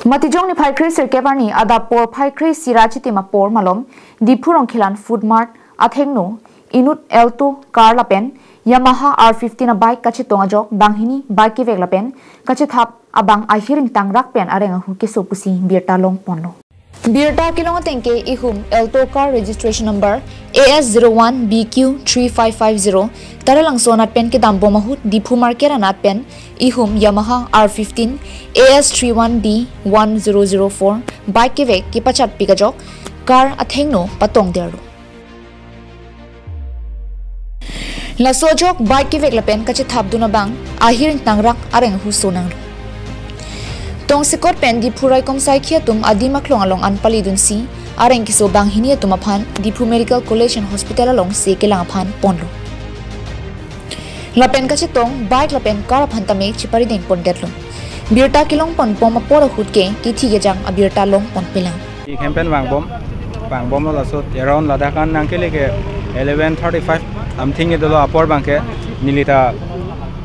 Matijong ni Phaikri Sirkepani ada por Phaikri Sirachiti ma por malom Dipurong Khilan Food Mart athengno Inut L2 car lapen Yamaha R50 na bike kachitong ajok banghini bike vek lapen kachithap abang ahiring tangrak pen arenga hukiso pusi birta long ponlo Birta kilong tengke ihum L2 car registration number AS01BQ3550 taralang sonat pen ke dambo mahut Dipu market anat pen ihum Yamaha R15 AS31D1004 bike ke vek ki pachat pikajok car athengno patong derlo La sojok bike ki vek lapen kachithap duna bang ahiring tangrak areng hu sonang Tong sikot pen Dipu rai komsai khia tum adima khlong along anpali dunsi areng kiso bang hinia tum aphan Dipu Medical College and Hospital along se kelang aphan ponlo lapen kachitong bike lapen car aphan tame chipari deng pondetlo birta kilong pon pom apora hutke ki thige jang abirta long pon pelang I campaign bang bom la so around ladakan nangkele ke 11:35 am thingi dolo apor bangke nilita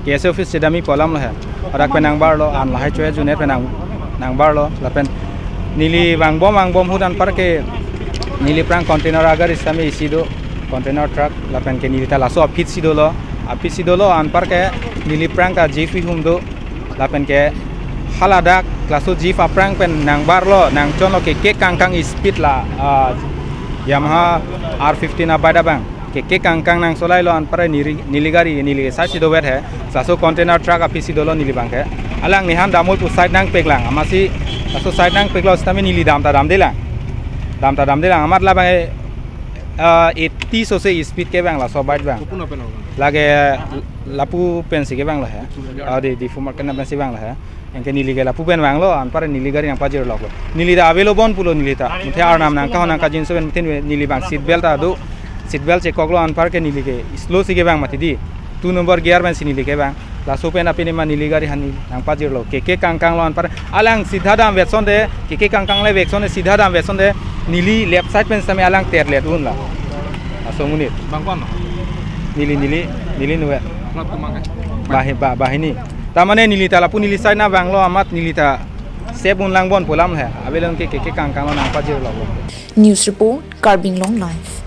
case office sedami polam la hai arak penang bar lo an lahai choe junet penang nang bar lo lapen nili bang bom hudan par ke nili prang container agar isame isido container truck lapen ke nili ta laso apit sidolo an par ke nili prang ka jifi humdo lapen ke haladak klaso jif aprang pen nang bar lo nang chono ke kangkang speed la Yamaha R15 na bada bang ke kangkang nang solai lo an pare niligari nili sa sido wet hai saso container truck api sido lo nili bang ke alang nihan damul pu side nang peklang amasi saso side nang peklo stami nili dam ta dam delang amat la bang 80 so se speed ke bang la so bite bang lage lapu pensi ke bang la hai ade di fumar kana pensi bang la hai engke nili ke lapu pen bang lo an pare niligari yang pajir lo nili da avelo bon pulo nili ta muthe ar nam nang ka ka jinso ben muthe nili bang seat belt ta do seat belt check koklo an par ke nili ke slow sige bang mati di 2 number gear ben sinili ke bang la sopen apini ma nili gari hani nang pajir lo ke kangkang lo an par alang sidha dam vetson de ke kangkang le vetson de sidha dam vetson de nili left side pen same alang terle dun la aso munit bang kon nili nuwe bahini tamane nili ta lapu nili side na bang lo amat nili ta sebun lang bon polam hai abelon ke kangkang lo nang pajir lo News report Carbing Long Life